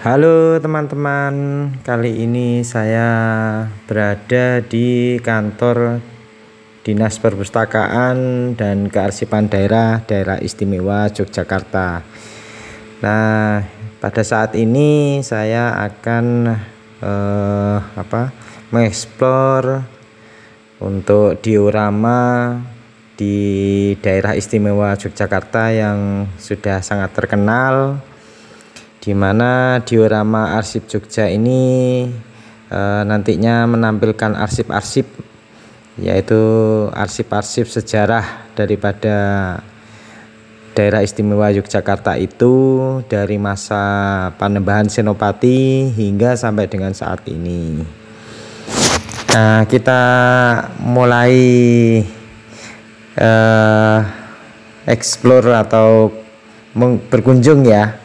Halo teman-teman, kali ini saya berada di kantor Dinas Perpustakaan dan Kearsipan Daerah Istimewa Yogyakarta. Nah, pada saat ini saya akan mengeksplor untuk diorama di Daerah Istimewa Yogyakarta yang sudah sangat terkenal, di mana diorama arsip Jogja ini nantinya menampilkan arsip-arsip, yaitu arsip-arsip sejarah daripada Daerah Istimewa Yogyakarta itu dari masa Panembahan Senopati hingga sampai dengan saat ini. Nah, kita mulai explore atau berkunjung ya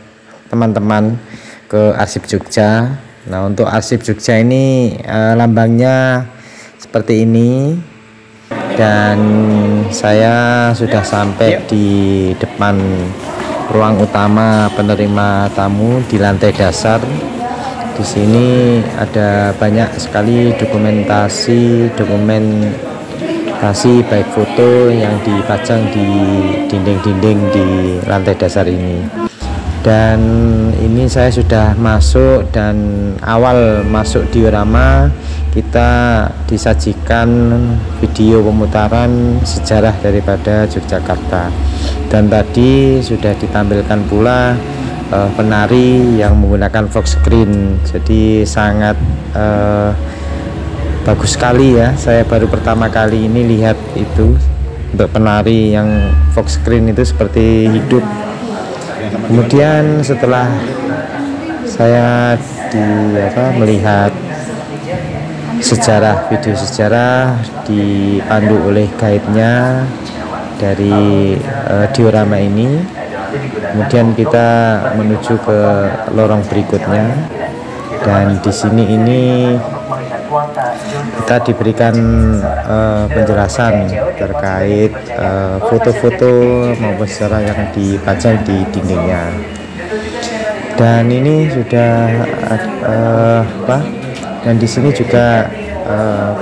teman-teman ke arsip Jogja. Nah, untuk arsip Jogja ini lambangnya seperti ini, dan saya sudah sampai di depan ruang utama penerima tamu di lantai dasar. Di sini ada banyak sekali dokumentasi baik foto yang dipajang di dinding-dinding di lantai dasar ini. Dan ini saya sudah masuk, dan awal masuk diorama kita disajikan video pemutaran sejarah daripada Yogyakarta, dan tadi sudah ditampilkan pula penari yang menggunakan Fox screen. Jadi sangat bagus sekali ya, saya baru pertama kali ini lihat itu, untuk penari yang Fox screen itu seperti hidup. Kemudian setelah saya melihat video sejarah dipandu oleh guide-nya dari diorama ini, kemudian kita menuju ke lorong berikutnya, dan di sini kita diberikan penjelasan terkait foto-foto maupun sejarah yang dipajang di dindingnya. Dan ini sudah dan di sini juga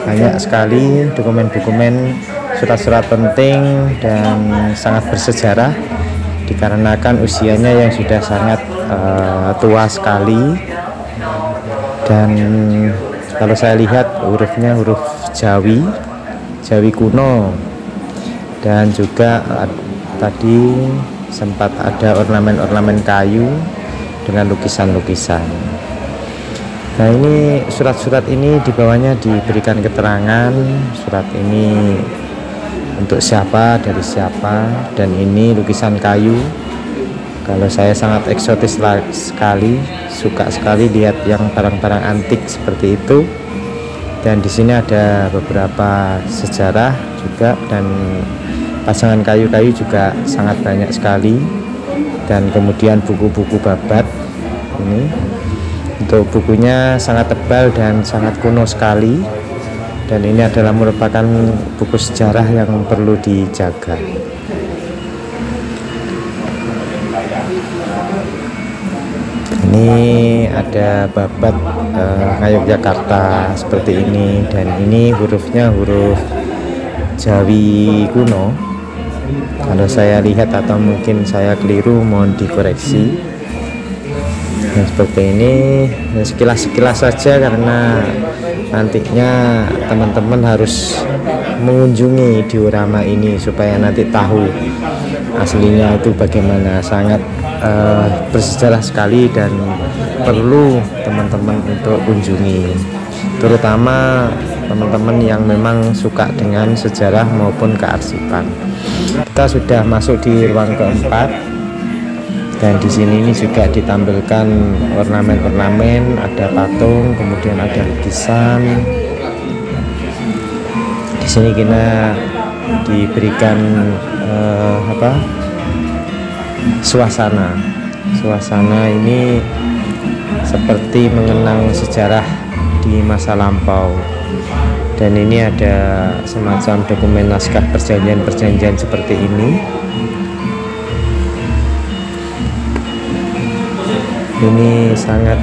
banyak sekali dokumen-dokumen, surat-surat penting dan sangat bersejarah, dikarenakan usianya yang sudah sangat tua sekali. Dan kalau saya lihat hurufnya huruf Jawi kuno, dan juga tadi sempat ada ornamen-ornamen kayu dengan lukisan-lukisan. Nah, ini surat-surat ini di bawahnya diberikan keterangan surat ini untuk siapa, dari siapa, dan ini lukisan kayu. Kalau saya sangat eksotis sekali, suka sekali lihat yang barang-barang antik seperti itu. Dan di sini ada beberapa sejarah juga, dan pasangan kayu-kayu juga sangat banyak sekali. Dan kemudian buku-buku babat ini, untuk bukunya sangat tebal dan sangat kuno sekali. Dan ini adalah merupakan buku sejarah yang perlu dijaga. Ini ada babat Yogyakarta seperti ini, dan ini hurufnya huruf Jawi kuno. Kalau saya lihat atau mungkin saya keliru, mohon dikoreksi. Nah, seperti ini sekilas-sekilas saja, karena nantinya teman-teman harus mengunjungi diorama ini supaya nanti tahu aslinya itu bagaimana. Sangat bersejarah sekali dan perlu teman-teman untuk kunjungi, terutama teman-teman yang memang suka dengan sejarah maupun kearsipan. Kita sudah masuk di ruang keempat, dan di sini ini juga ditampilkan ornamen-ornamen, ada patung, kemudian ada lukisan. Di sini kita diberikan suasana ini seperti mengenang sejarah di masa lampau. Dan ini ada semacam dokumen naskah perjanjian-perjanjian seperti ini. Ini sangat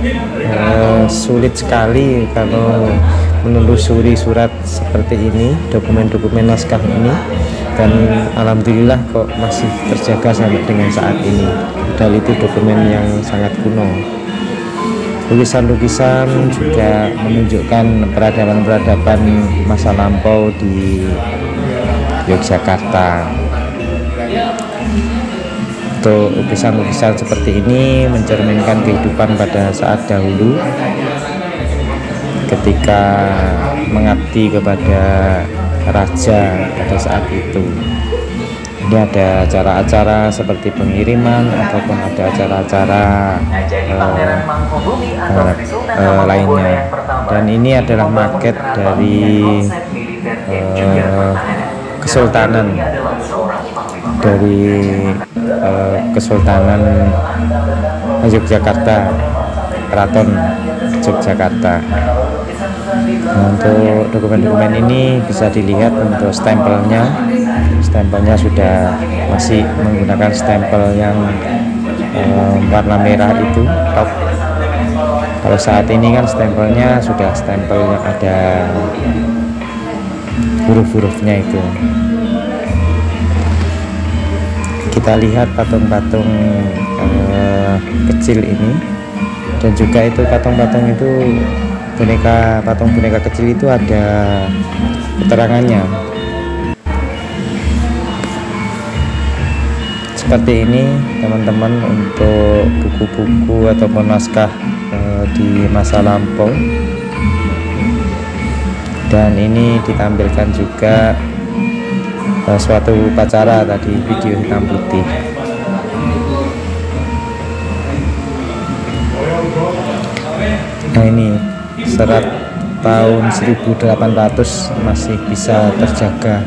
sulit sekali kalau menelusuri surat seperti ini, dokumen-dokumen naskah ini, dan alhamdulillah kok masih terjaga sampai dengan saat ini, padahal itu dokumen yang sangat kuno. Lukisan-lukisan juga menunjukkan peradaban-peradaban masa lampau di Yogyakarta. Untuk lukisan-lukisan seperti ini mencerminkan kehidupan pada saat dahulu ketika mengabdi kepada raja pada saat itu. Ini ada acara-acara seperti pengiriman ataupun ada acara-acara lainnya. Dan ini adalah maket dari Kesultanan Kesultanan Yogyakarta, Keraton Yogyakarta. Nah, untuk dokumen-dokumen ini bisa dilihat untuk stempelnya sudah masih menggunakan stempel yang warna merah itu top. Kalau saat ini kan stempelnya sudah stempel yang ada huruf-hurufnya itu. Kita lihat patung-patung kecil ini, dan juga itu patung-patung itu patung boneka kecil itu ada keterangannya seperti ini teman-teman, untuk buku-buku ataupun naskah di masa lampau. Dan ini ditampilkan juga suatu upacara tadi, video hitam putih. Nah, ini serat tahun 1800 masih bisa terjaga.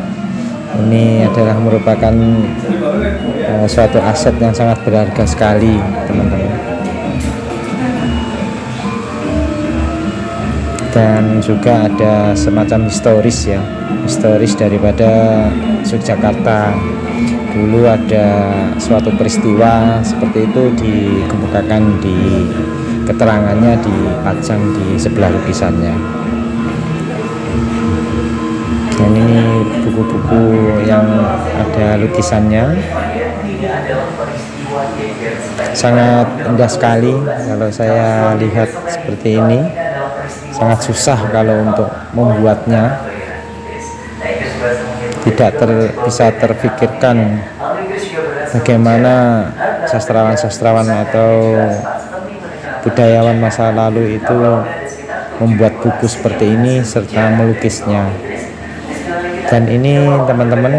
Ini adalah merupakan suatu aset yang sangat berharga sekali, teman-teman. Dan juga ada semacam historis daripada Yogyakarta. Dulu ada suatu peristiwa seperti itu dikemukakan di keterangannya, dipajang di sebelah lukisannya. Dan ini buku-buku yang ada lukisannya sangat indah sekali. Kalau saya lihat seperti ini, sangat susah kalau untuk membuatnya. Tidak bisa terfikirkan bagaimana sastrawan-sastrawan atau budayawan masa lalu itu membuat buku seperti ini serta melukisnya. Dan ini teman-teman,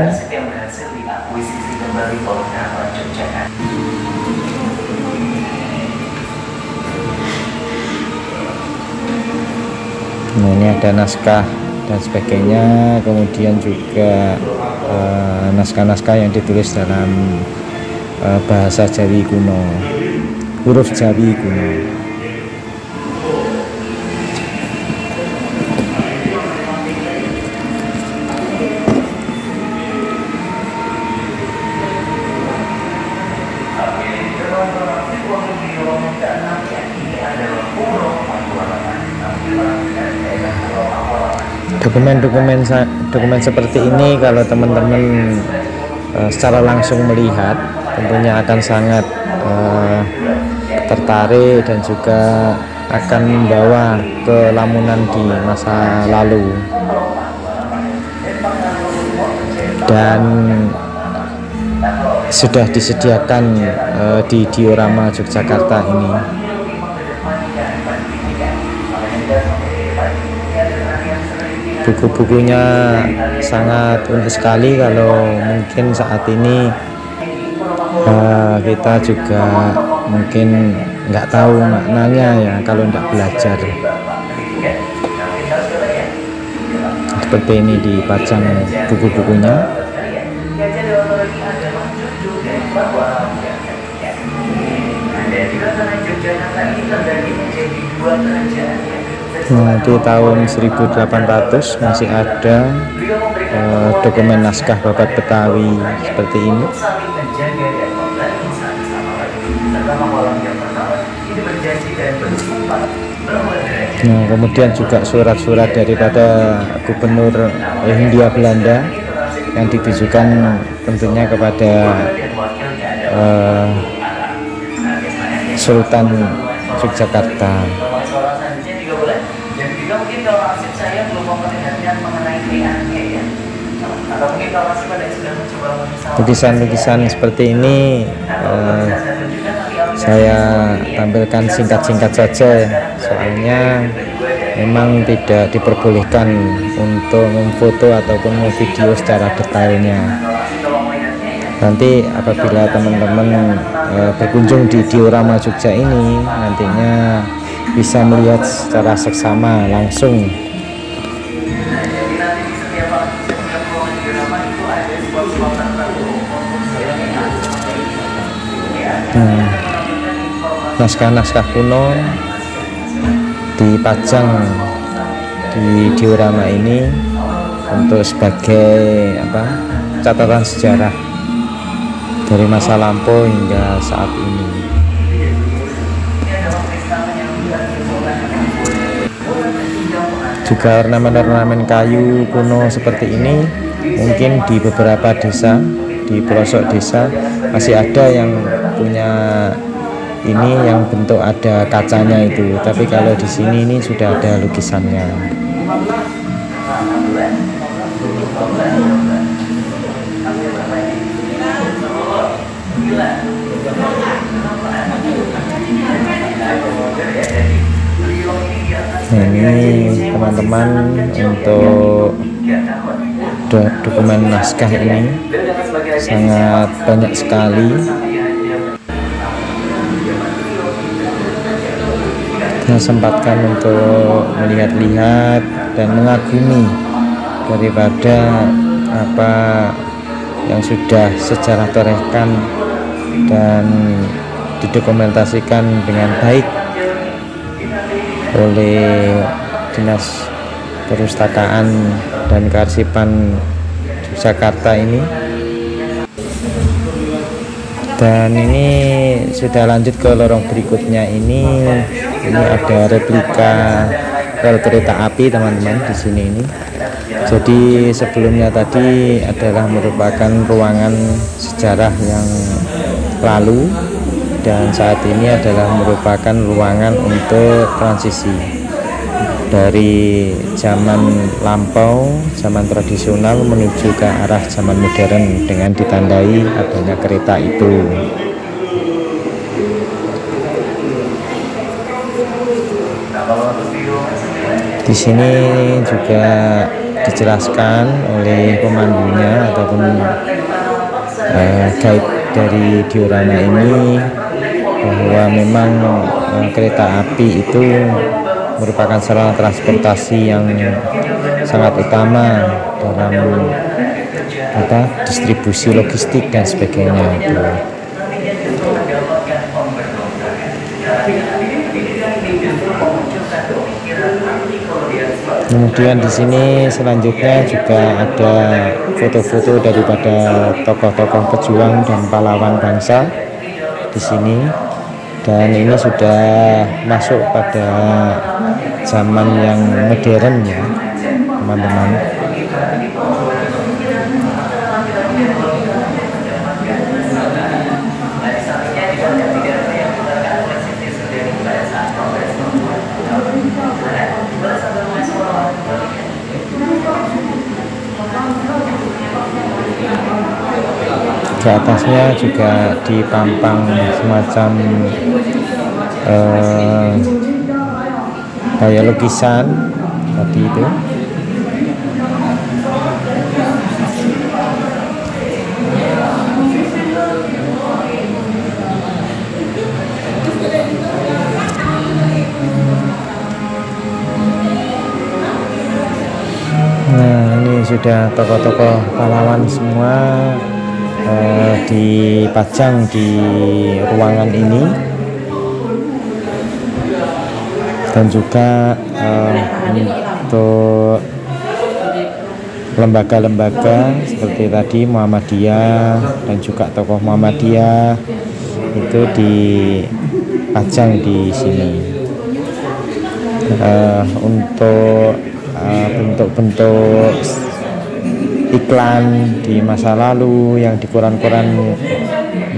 nah, ini ada naskah dan sebagainya, kemudian juga naskah-naskah yang ditulis dalam bahasa Jawi kuno, huruf Jawi kuno. Dokumen seperti ini kalau teman-teman secara langsung melihat tentunya akan sangat tertarik dan juga akan membawa ke lamunan di masa lalu. Dan sudah disediakan di diorama Yogyakarta ini. Buku-bukunya sangat unik sekali. Kalau mungkin saat ini kita juga mungkin nggak tahu maknanya ya kalau nggak belajar. Seperti ini dipajang buku-bukunya. Nah, di tahun 1800 masih ada dokumen naskah babat Betawi seperti ini. Nah, kemudian juga surat-surat daripada Gubernur Hindia Belanda yang ditujukan tentunya kepada Sultan Yogyakarta. Lukisan-lukisan seperti ini saya tampilkan singkat-singkat saja, soalnya memang tidak diperbolehkan untuk memfoto ataupun memvideo secara detailnya. Nanti apabila teman-teman berkunjung di diorama Jogja ini, nantinya bisa melihat secara seksama langsung. Naskah-naskah kuno dipajang di diorama ini untuk sebagai catatan sejarah dari masa lampau hingga saat ini. Juga ornamen-ornamen kayu kuno seperti ini mungkin di beberapa desa, di pelosok desa masih ada yang punya ini yang bentuk ada kacanya itu, tapi kalau di sini ini sudah ada lukisannya. Nah, ini teman-teman untuk dokumen naskah ini sangat banyak sekali. Saya sempatkan untuk melihat-lihat dan mengagumi daripada apa yang sudah sejarah torehkan dan didokumentasikan dengan baik oleh Dinas Perpustakaan dan Kearsipan Jakarta ini. Dan ini sudah lanjut ke lorong berikutnya. Ini ada replika rel kereta api teman-teman di sini ini. Jadi sebelumnya tadi adalah merupakan ruangan sejarah yang lalu, dan saat ini adalah merupakan ruangan untuk transisi dari zaman lampau, zaman tradisional menuju ke arah zaman modern dengan ditandai adanya kereta itu. Di sini juga dijelaskan oleh pemandunya ataupun guide dari diorama ini bahwa memang kereta api itu merupakan sarana transportasi yang sangat utama dalam distribusi logistik dan sebagainya itu. Kemudian di sini selanjutnya juga ada foto-foto daripada tokoh-tokoh pejuang dan pahlawan bangsa di sini. Dan ini sudah masuk pada zaman yang modern ya teman-teman. Di atasnya juga dipampang semacam gaya lukisan seperti itu. Nah, ini sudah tokoh-tokoh pahlawan semua dipajang di ruangan ini, dan juga untuk lembaga-lembaga seperti tadi Muhammadiyah dan juga tokoh Muhammadiyah itu dipajang di sini. Untuk bentuk-bentuk iklan di masa lalu yang di koran-koran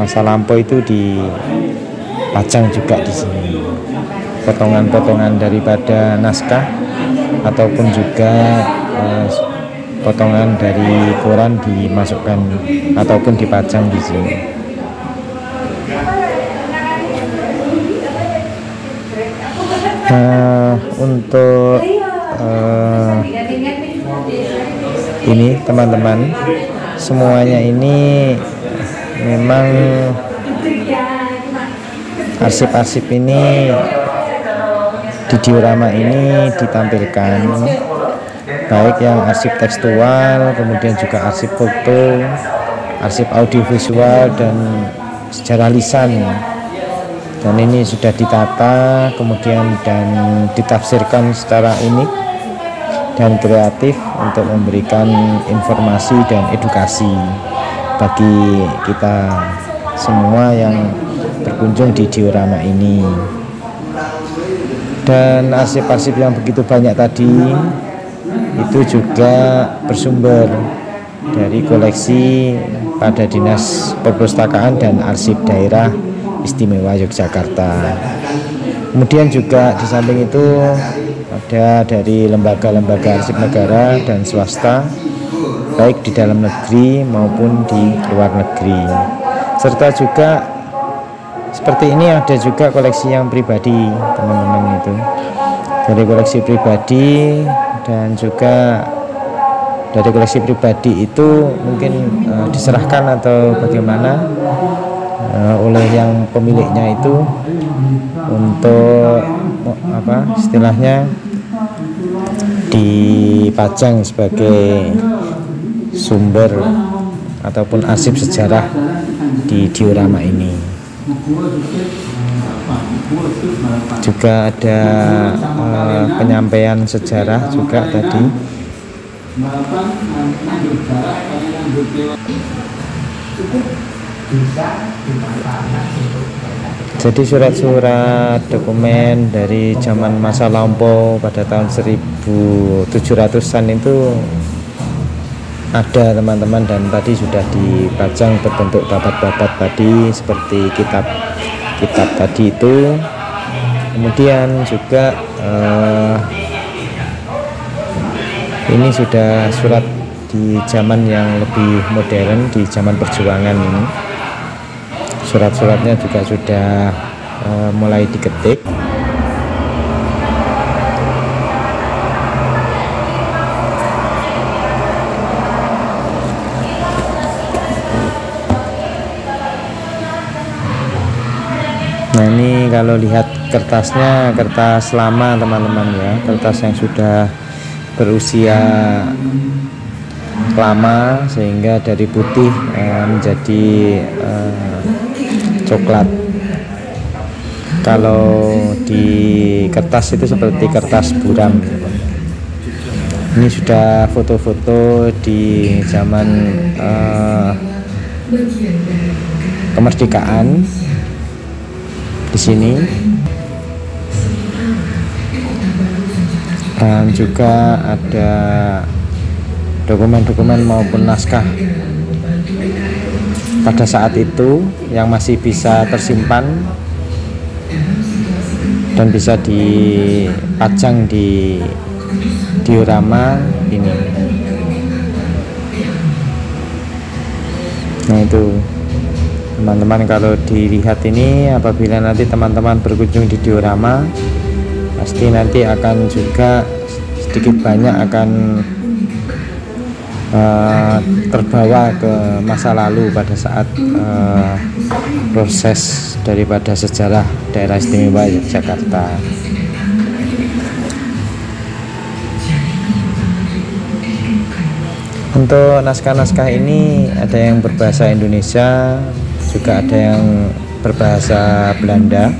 masa lampau itu dipajang juga di sini. Potongan-potongan daripada naskah ataupun juga potongan dari koran dimasukkan ataupun dipajang di sini. Untuk ini teman-teman, semuanya ini memang arsip-arsip ini di diorama ini ditampilkan, baik yang arsip tekstual, kemudian juga arsip foto, arsip audiovisual, dan sejarah lisan. Dan ini sudah ditata kemudian dan ditafsirkan secara unik dan kreatif untuk memberikan informasi dan edukasi bagi kita semua yang berkunjung di diorama ini. Dan arsip-arsip yang begitu banyak tadi itu juga bersumber dari koleksi pada Dinas Perpustakaan dan Arsip Daerah Istimewa Yogyakarta. Kemudian juga di samping itu ada dari lembaga-lembaga arsip negara dan swasta, baik di dalam negeri maupun di luar negeri. Serta juga seperti ini ada juga koleksi yang pribadi teman-teman, itu dari koleksi pribadi. Dan juga dari koleksi pribadi itu mungkin diserahkan atau bagaimana oleh yang pemiliknya itu untuk istilahnya dipajang sebagai sumber ataupun arsip sejarah di diorama ini. Juga ada penyampaian sejarah juga tadi. Jadi surat-surat dokumen dari zaman masa lampau pada tahun 1700-an itu ada teman-teman, dan tadi sudah dipajang berbentuk babat-babat tadi seperti kitab tadi itu. Kemudian juga ini sudah surat di zaman yang lebih modern, di zaman perjuangan ini. Surat-suratnya juga sudah mulai diketik. Nah, ini kalau lihat kertasnya, kertas lama teman-teman ya, kertas yang sudah berusia lama sehingga dari putih menjadi coklat. Kalau di kertas itu seperti kertas buram. Ini sudah foto-foto di zaman kemerdekaan di sini. Dan juga ada dokumen-dokumen maupun naskah pada saat itu yang masih bisa tersimpan dan bisa dipajang di diorama ini. Nah, itu teman-teman, kalau dilihat ini, apabila nanti teman-teman berkunjung di diorama, pasti nanti akan juga sedikit banyak akan terbawa ke masa lalu pada saat proses daripada sejarah daerah istimewa Yogyakarta. Untuk naskah-naskah ini ada yang berbahasa Indonesia, juga ada yang berbahasa Belanda.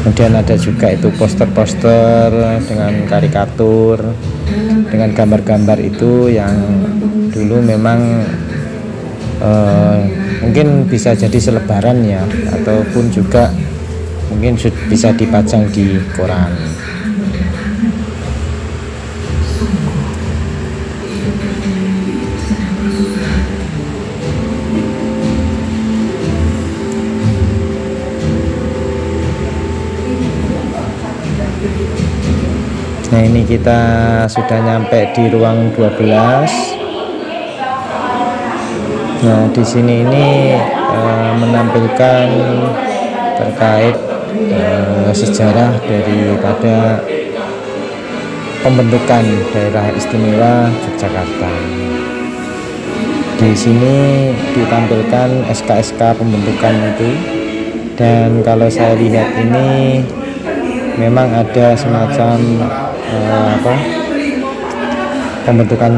Kemudian ada juga itu poster-poster dengan karikatur, dengan gambar-gambar itu yang dulu memang mungkin bisa jadi selebaran ya, ataupun juga mungkin bisa dipajang di koran. Nah, ini kita sudah nyampe di ruang 12. Nah, di sini ini menampilkan terkait sejarah daripada pembentukan Daerah Istimewa Yogyakarta. Di sini ditampilkan SK-SK pembentukan itu, dan kalau saya lihat ini memang ada semacam pembentukan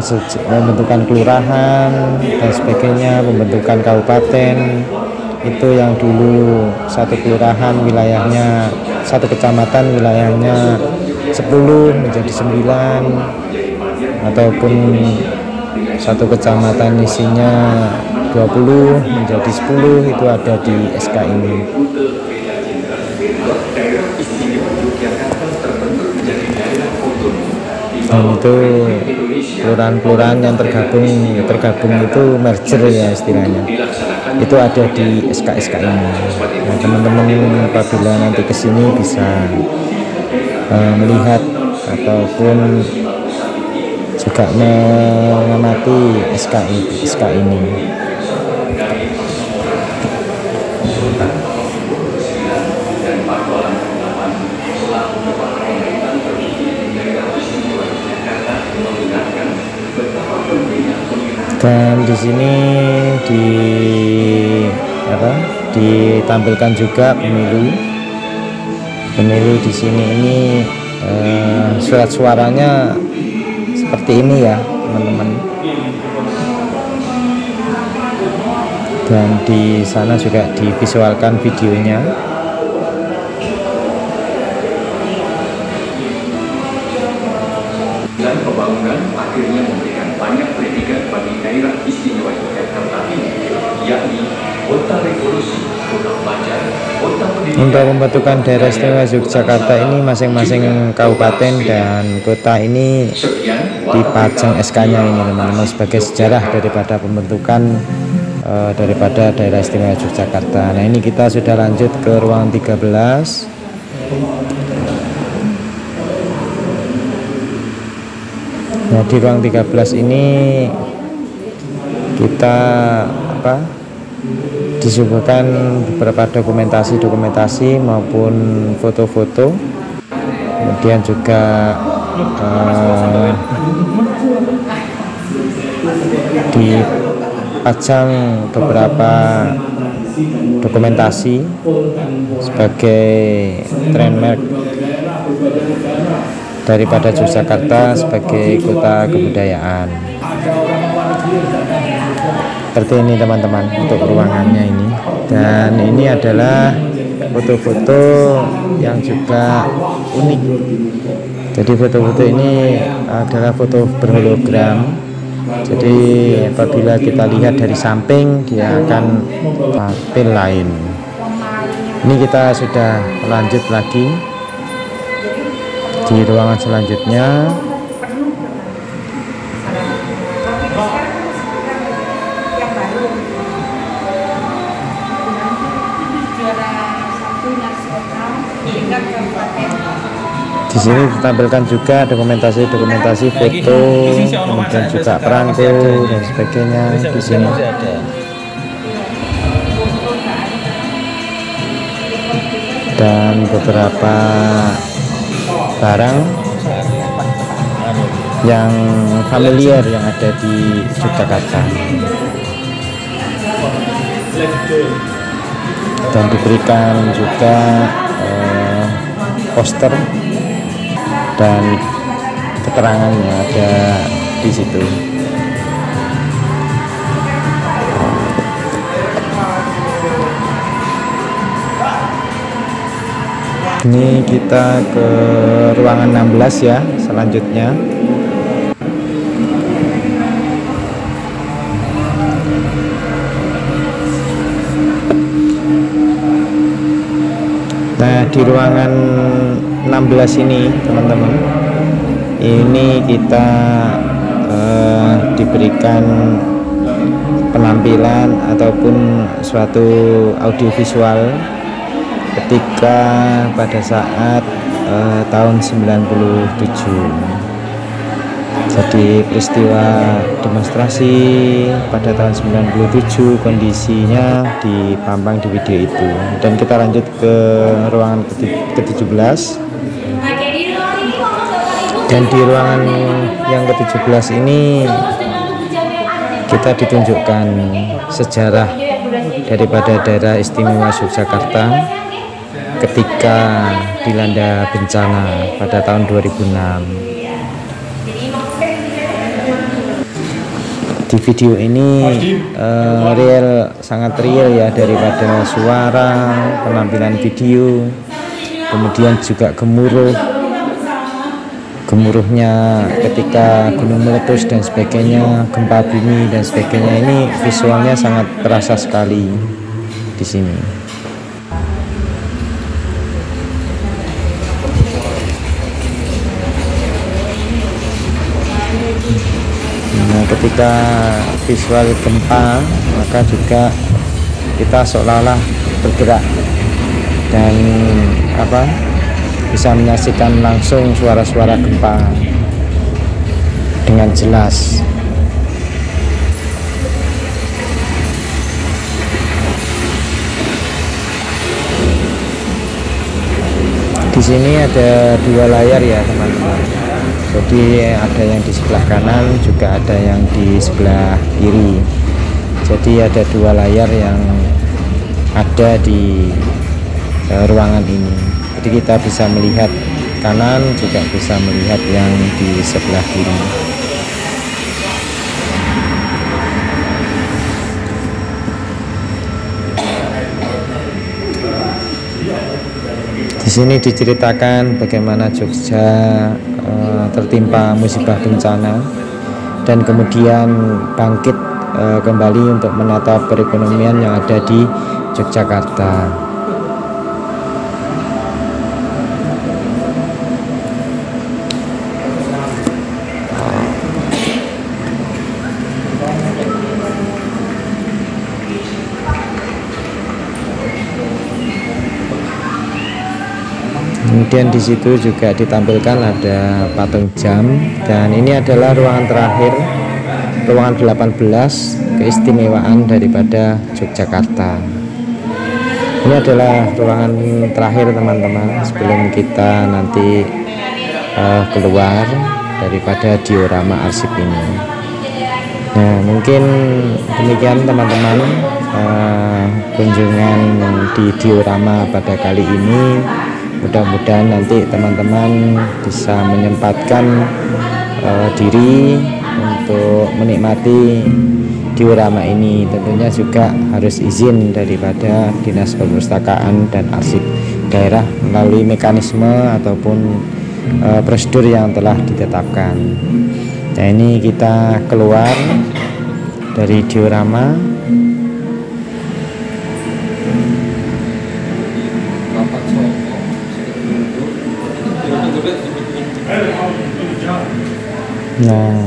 kelurahan dan sebagainya, pembentukan kabupaten. Itu yang dulu satu kelurahan wilayahnya, satu kecamatan wilayahnya 10 menjadi 9, ataupun satu kecamatan isinya 20 menjadi 10, itu ada di SK ini. Dan itu kelurahan-kelurahan yang tergabung itu merger ya istilahnya, itu ada di SK-SK ini. Nah, teman-teman apabila nanti kesini bisa melihat ataupun juga mengamati SK ini. Dan di sini ditampilkan juga pemilu di sini ini, surat suaranya seperti ini ya teman-teman. Dan di sana juga divisualkan videonya. Dan pembangunan akhirnya memberikan banyak predikat bagi Daerah Istimewa Yogyakarta ini, yakni kota revolusi, kota pelajar, kota pendidikan. Untuk pembentukan Daerah Istimewa Yogyakarta ini, masing-masing kabupaten dan kota ini dipajang SK-nya ini teman-teman, sebagai sejarah daripada pembentukan daripada Daerah Istimewa Yogyakarta. Nah, ini kita sudah lanjut ke ruang 13. Nah, di ruang 13 ini kita disuguhkan beberapa dokumentasi maupun foto-foto, kemudian juga dipajang beberapa dokumentasi sebagai landmark daripada Yogyakarta sebagai kota kebudayaan. Seperti ini teman-teman untuk ruangannya ini. Dan ini adalah foto-foto yang juga unik. Jadi foto-foto ini adalah foto berhologram. Jadi apabila kita lihat dari samping, dia akan tampil lain. Ini kita sudah lanjut lagi di ruangan selanjutnya. Di sini ditampilkan juga dokumentasi foto, kemudian juga perangko dan sebagainya di sini. Dan beberapa barang yang familiar yang ada di Yogyakarta. Dan diberikan juga poster dan keterangannya ada di situ. Ini kita ke ruangan 16 ya selanjutnya. Nah, di ruangan 16 ini teman-teman, ini kita diberikan penampilan ataupun suatu audiovisual ketika pada saat tahun 97. Jadi peristiwa demonstrasi pada tahun 97 kondisinya dipampang di video itu. Dan kita lanjut ke ruangan ke-17. Dan di ruangan yang ke-17 ini kita ditunjukkan sejarah daripada daerah istimewa Yogyakarta ketika dilanda bencana pada tahun 2006. Di video ini sangat real ya, daripada suara, penampilan video, kemudian juga gemuruhnya ketika gunung meletus dan sebagainya, gempa bumi dan sebagainya. Ini visualnya sangat terasa sekali di sini. Nah, ketika visual gempa, maka juga kita seolah-olah bergerak dan bisa menyaksikan langsung suara-suara gempa dengan jelas. Di sini ada 2 layar ya teman-teman. Jadi ada yang di sebelah kanan, juga ada yang di sebelah kiri. Jadi ada 2 layar yang ada di ruangan ini. Jadi kita bisa melihat kanan, juga bisa melihat yang di sebelah kiri. Di sini diceritakan bagaimana Jogja tertimpa musibah bencana dan kemudian bangkit kembali untuk menata perekonomian yang ada di Yogyakarta. Kemudian di situ juga ditampilkan ada patung jam, dan ini adalah ruangan terakhir, ruangan 18, keistimewaan daripada Yogyakarta. Ini adalah ruangan terakhir teman-teman sebelum kita nanti keluar daripada diorama arsip ini. Nah, mungkin demikian teman-teman kunjungan di diorama pada kali ini. Mudah-mudahan nanti teman-teman bisa menyempatkan diri untuk menikmati diorama ini. Tentunya juga harus izin daripada Dinas Perpustakaan dan Arsip Daerah melalui mekanisme ataupun prosedur yang telah ditetapkan. Nah, ini kita keluar dari diorama. Nah,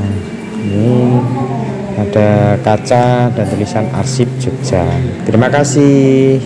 ini ada kaca dan tulisan Arsip Jogja. Terima kasih.